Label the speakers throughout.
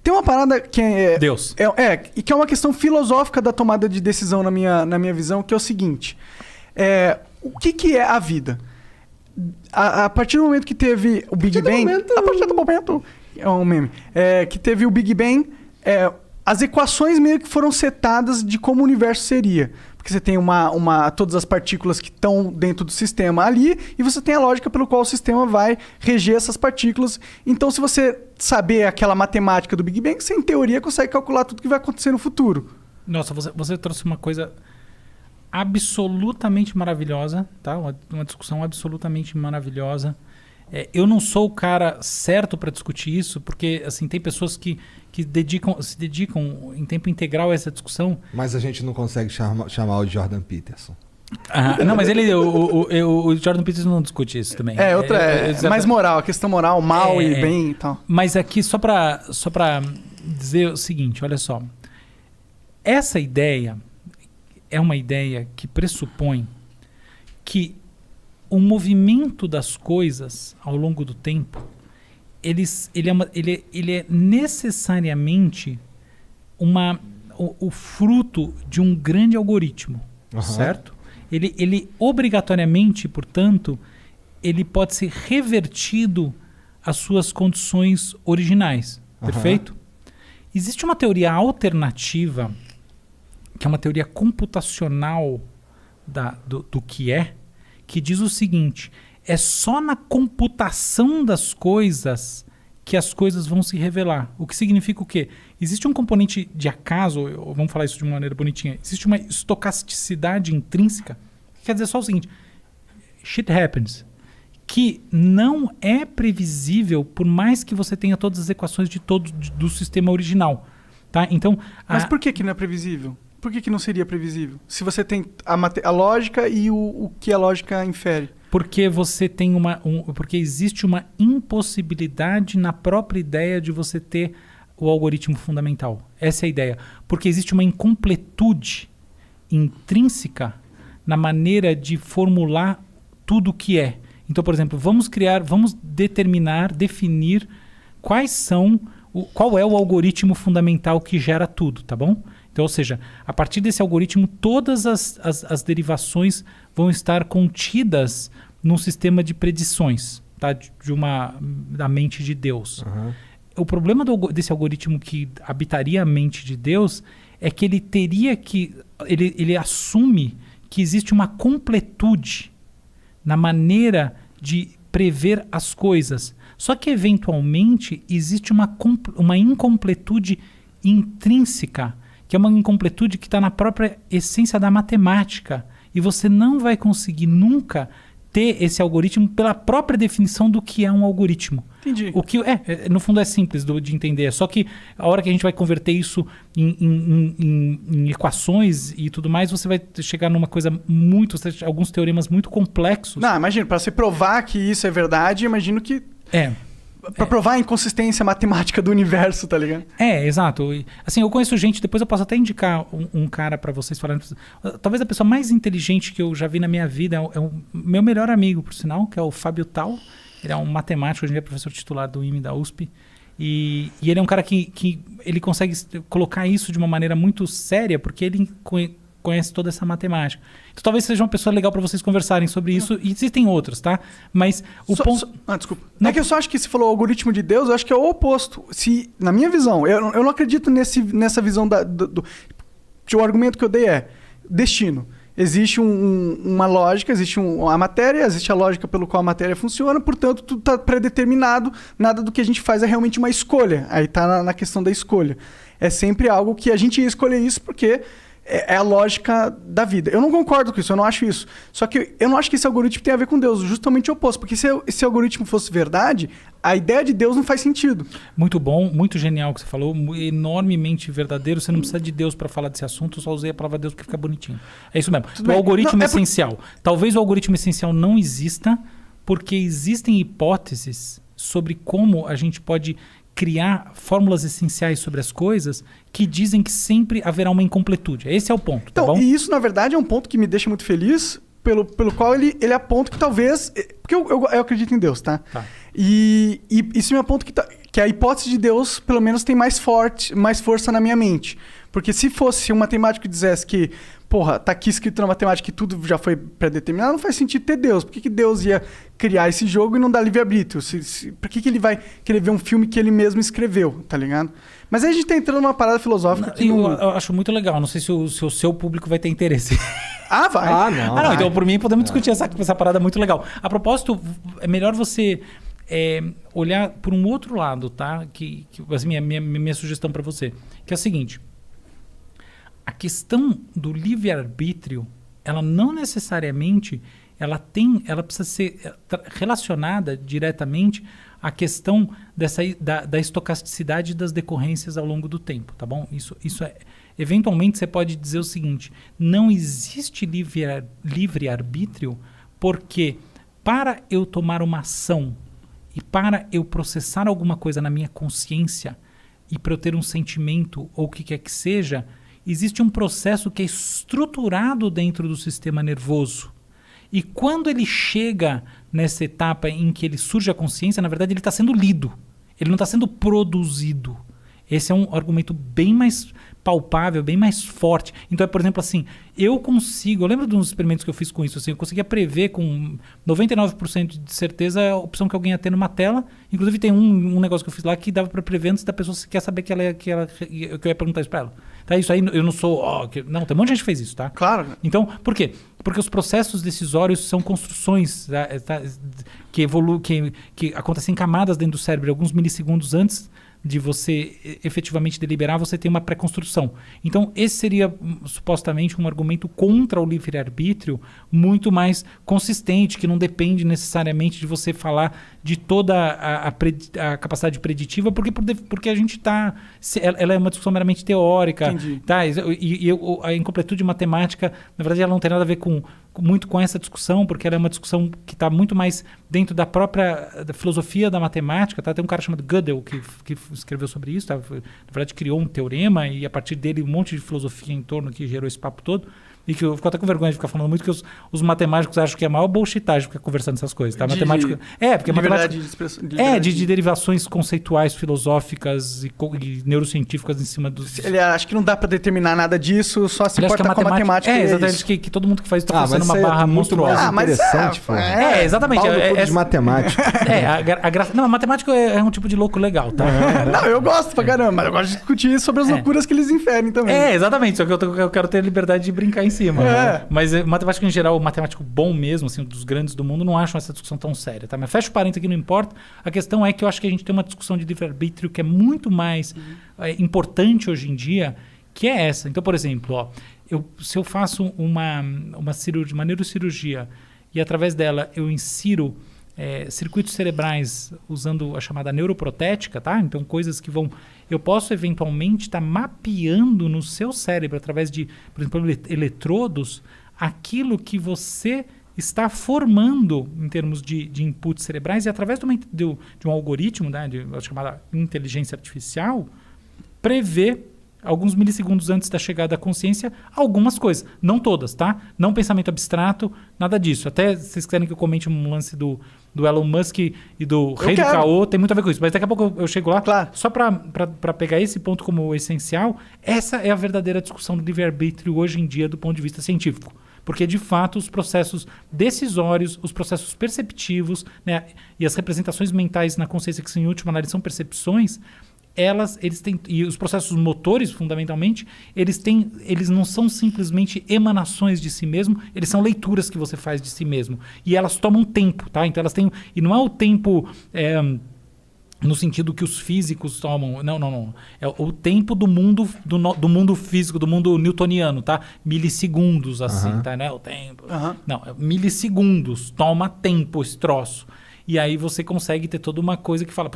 Speaker 1: Tem uma parada que é...
Speaker 2: Deus.
Speaker 1: E que é uma questão filosófica da tomada de decisão na minha visão, que é o seguinte. O que é a vida? A partir do momento que teve o Big Bang... A partir do momento... É um meme. Que teve o Big Bang... as equações meio que foram setadas de como o universo seria. Porque você tem todas as partículas que estão dentro do sistema ali, e você tem a lógica pelo qual o sistema vai reger essas partículas. Então, se você saber aquela matemática do Big Bang, você, em teoria, consegue calcular tudo que vai acontecer no futuro.
Speaker 2: Nossa, você trouxe uma coisa absolutamente maravilhosa, tá? Uma discussão absolutamente maravilhosa. Eu não sou o cara certo para discutir isso, porque assim, tem pessoas que se dedicam em tempo integral a essa discussão.
Speaker 3: Mas a gente não consegue chamar o Jordan Peterson.
Speaker 2: Não, mas o Jordan Peterson não discute isso também.
Speaker 1: É mais moral, a questão moral, mal e bem e tal.
Speaker 2: Mas aqui, só para dizer o seguinte, olha só. Essa ideia é uma ideia que pressupõe que o movimento das coisas ao longo do tempo, ele é necessariamente o fruto de um grande algoritmo, certo? Ele obrigatoriamente, portanto, ele pode ser revertido às suas condições originais, perfeito? Existe uma teoria alternativa, que é uma teoria computacional do que diz o seguinte: é só na computação das coisas que as coisas vão se revelar. O que significa o quê? Existe um componente de acaso, vamos falar isso de uma maneira bonitinha, existe uma estocasticidade intrínseca, que quer dizer só o seguinte: shit happens, que não é previsível por mais que você tenha todas as equações do sistema original. Tá? Então,
Speaker 1: mas por que não é previsível? Por que não seria previsível? Se você tem a lógica e o que a lógica infere.
Speaker 2: Porque você tem porque existe uma impossibilidade na própria ideia de você ter o algoritmo fundamental. Essa é a ideia. Porque existe uma incompletude intrínseca na maneira de formular tudo o que é. Então, por exemplo, vamos definir qual é o algoritmo fundamental que gera tudo, tá bom? Então, ou seja, a partir desse algoritmo, todas as derivações vão estar contidas num sistema de predições, tá? Da mente de Deus. O problema desse algoritmo que habitaria a mente de Deus é que ele assume que existe uma completude na maneira de prever as coisas. Só que, eventualmente, existe uma incompletude intrínseca, que é uma incompletude que está na própria essência da matemática. E você não vai conseguir nunca ter esse algoritmo pela própria definição do que é um algoritmo.
Speaker 1: Entendi.
Speaker 2: O que no fundo é simples de entender. Só que a hora que a gente vai converter isso em equações e tudo mais, você vai chegar numa coisa alguns teoremas muito complexos.
Speaker 1: Não, imagina, para você provar que isso é verdade, imagino que... Pra provar a inconsistência matemática do universo, tá ligado?
Speaker 2: Exato. Assim, eu conheço gente, depois eu posso até indicar um cara pra vocês falarem. Talvez a pessoa mais inteligente que eu já vi na minha vida é o meu melhor amigo, por sinal, que é o Fábio Tal. Ele é um matemático, hoje em dia é professor titular do IME da USP. E ele é um cara que ele consegue colocar isso de uma maneira muito séria, porque ele conhece toda essa matemática. Então talvez seja uma pessoa legal para vocês conversarem sobre isso. E existem outras, tá? Mas o ponto...
Speaker 1: desculpa. Não é que eu só acho que se falou algoritmo de Deus, eu acho que é o oposto. Na minha visão, eu não acredito nessa visão o argumento que eu dei é destino. Existe uma lógica, existe a matéria, existe a lógica pelo qual a matéria funciona, portanto, tudo está predeterminado, nada do que a gente faz é realmente uma escolha. Aí está na questão da escolha. É sempre algo que a gente ia escolher isso porque é a lógica da vida. Eu não concordo com isso, eu não acho isso. Só que eu não acho que esse algoritmo tem a ver com Deus, justamente o oposto. Porque se esse algoritmo fosse verdade, a ideia de Deus não faz sentido.
Speaker 2: Muito bom, muito genial o que você falou, enormemente verdadeiro. Você não precisa de Deus para falar desse assunto, eu só usei a palavra Deus porque fica bonitinho. É isso mesmo. O algoritmo essencial. Talvez o algoritmo essencial não exista, porque existem hipóteses sobre como a gente pode criar fórmulas essenciais sobre as coisas que dizem que sempre haverá uma incompletude. Esse é o ponto, tá bom?
Speaker 1: E isso, na verdade, é um ponto que me deixa muito feliz, pelo qual ele aponta que talvez... Porque eu acredito em Deus, tá? E isso me aponta que que a hipótese de Deus, pelo menos, tem mais força na minha mente. Porque se fosse um matemático que dissesse que, porra, tá aqui escrito na matemática que tudo já foi pré-determinado, não faz sentido ter Deus. Por que Deus ia criar esse jogo e não dar livre-arbítrio? Por que ele vai querer ver um filme que ele mesmo escreveu, tá ligado? Mas aí a gente tá entrando numa parada filosófica que
Speaker 2: eu acho muito legal. Não sei se o seu público vai ter interesse.
Speaker 1: Ah, vai.
Speaker 3: Ah, não.
Speaker 2: Ah, não, então por mim podemos discutir essa parada muito legal. A propósito, é melhor você olhar por um outro lado, tá? Que assim, minha sugestão para você, que é a seguinte: a questão do livre-arbítrio, ela não necessariamente ela precisa ser relacionada diretamente à questão da estocasticidade das decorrências ao longo do tempo, tá bom? Isso é. Eventualmente você pode dizer o seguinte: não existe livre-arbítrio porque para eu tomar uma ação e para eu processar alguma coisa na minha consciência e para eu ter um sentimento ou o que quer que seja, existe um processo que é estruturado dentro do sistema nervoso. E quando ele chega nessa etapa em que ele surge a consciência, na verdade ele está sendo lido. Ele não está sendo produzido. Esse é um argumento bem mais palpável, bem mais forte. Então, por exemplo, assim, eu lembro de uns experimentos que eu fiz com isso, assim, eu conseguia prever com 99% de certeza a opção que alguém ia ter numa tela. Inclusive tem um negócio que eu fiz lá que dava para prever antes da pessoa se quer saber que eu ia perguntar isso para ela. Tá, isso aí eu não sou... não, tem um monte de gente que fez isso, tá?
Speaker 1: Claro.
Speaker 2: Então, por quê? Porque os processos decisórios são construções que acontecem em camadas dentro do cérebro, alguns milissegundos antes de você efetivamente deliberar, você tem uma pré-construção. Então, esse seria supostamente um argumento contra o livre-arbítrio muito mais consistente, que não depende necessariamente de você falar de toda a capacidade preditiva, porque a gente está... Ela é uma discussão meramente teórica.
Speaker 1: Entendi.
Speaker 2: Tá? E a incompletude matemática, na verdade, ela não tem nada a ver muito com essa discussão, porque ela é uma discussão que está muito mais dentro da própria filosofia da matemática. Tá? Tem um cara chamado Gödel que escreveu sobre isso, tá? Na verdade criou um teorema e a partir dele um monte de filosofia em torno que gerou esse papo todo. E que eu fico até com vergonha de ficar falando muito, que os matemáticos acham que é a maior bullshitagem ficar conversando essas coisas. Tá? Porque matemática... de derivações conceituais, filosóficas e neurocientíficas em cima dos...
Speaker 1: Ele acha que não dá pra determinar nada disso, só se importa com a matemática.
Speaker 2: Exatamente, que todo mundo que faz isso tá forçando uma barra monstruosa.
Speaker 3: Interessante,
Speaker 2: exatamente.
Speaker 3: De matemática.
Speaker 2: Não, a matemática é um tipo de louco legal, tá?
Speaker 1: Não, eu gosto pra caramba, mas eu gosto de discutir sobre as loucuras que eles inferem também.
Speaker 2: Exatamente, só que eu quero ter liberdade de brincar em cima. Né? Mas matemática em geral, o matemático bom mesmo, assim, dos grandes do mundo, não acham essa discussão tão séria, tá? Mas fecha o parênteses aqui, não importa. A questão é que eu acho que a gente tem uma discussão de livre-arbítrio que é muito mais importante hoje em dia, que é essa. Então, por exemplo, se eu faço uma neurocirurgia e através dela eu insiro circuitos cerebrais usando a chamada neuroprotética, tá? Então, coisas que eu posso eventualmente estar mapeando no seu cérebro através de, por exemplo, eletrodos, aquilo que você está formando em termos de inputs cerebrais e através de um algoritmo, né, de chamada inteligência artificial, prever alguns milissegundos antes da chegada da consciência, algumas coisas. Não todas, tá? Não pensamento abstrato, nada disso. Até se vocês quiserem que eu comente um lance do Elon Musk e do rei do caô, tem muito a ver com isso. Mas daqui a pouco eu chego lá.
Speaker 1: Claro.
Speaker 2: Só para pegar esse ponto como essencial, essa é a verdadeira discussão do livre-arbítrio hoje em dia do ponto de vista científico. Porque, de fato, os processos decisórios, os processos perceptivos, né, e as representações mentais na consciência, que em última análise são percepções, eles têm, e os processos motores, fundamentalmente, eles não são simplesmente emanações de si mesmo, eles são leituras que você faz de si mesmo. E elas tomam tempo, tá? Então elas têm... E não é o tempo... no sentido que os físicos tomam. Não. É o tempo do mundo físico, do mundo newtoniano, tá? Milissegundos, assim, tá? Não é o tempo. Não, é milissegundos. Toma tempo esse troço. E aí você consegue ter toda uma coisa que fala,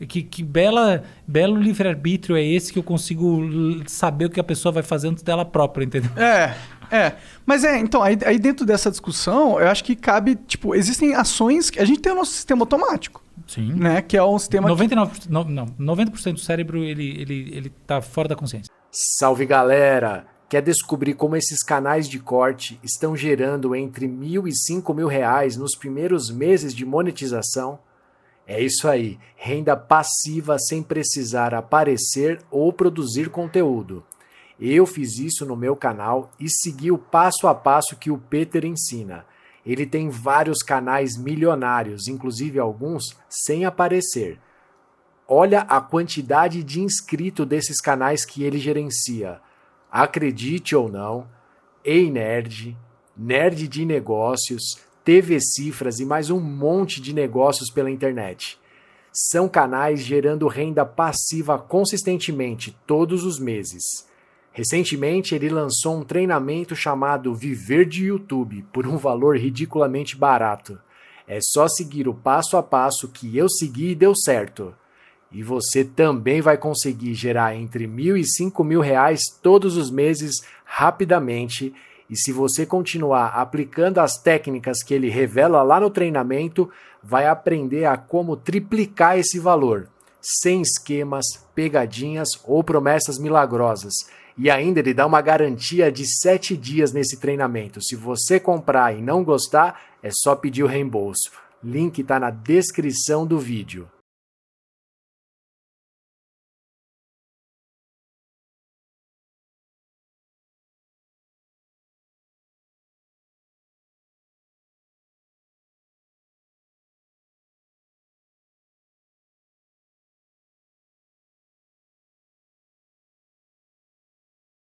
Speaker 2: que belo livre-arbítrio é esse que eu consigo saber o que a pessoa vai fazer antes dela própria, entendeu?
Speaker 1: Mas então, aí dentro dessa discussão, eu acho que cabe, tipo, existem ações que a gente tem o nosso sistema automático.
Speaker 2: Sim.
Speaker 1: Né? Que é um sistema...
Speaker 2: 90% do cérebro, ele tá fora da consciência.
Speaker 4: Salve, galera! Quer descobrir como esses canais de corte estão gerando entre R$ 1.000 e R$ 5.000 nos primeiros meses de monetização? É isso aí, renda passiva sem precisar aparecer ou produzir conteúdo. Eu fiz isso no meu canal e segui o passo a passo que o Peter ensina. Ele tem vários canais milionários, inclusive alguns sem aparecer. Olha a quantidade de inscritos desses canais que ele gerencia. Acredite ou não, Ei Nerd, Nerd de Negócios, TV Cifras e mais um monte de negócios pela internet. São canais gerando renda passiva consistentemente todos os meses. Recentemente ele lançou um treinamento chamado Viver de YouTube por um valor ridiculamente barato. É só seguir o passo a passo que eu segui e deu certo. E você também vai conseguir gerar entre R$1.000 e R$5.000 todos os meses rapidamente. E se você continuar aplicando as técnicas que ele revela lá no treinamento, vai aprender a como triplicar esse valor, sem esquemas, pegadinhas ou promessas milagrosas. E ainda ele dá uma garantia de 7 dias nesse treinamento. Se você comprar e não gostar, é só pedir o reembolso. Link está na descrição do vídeo.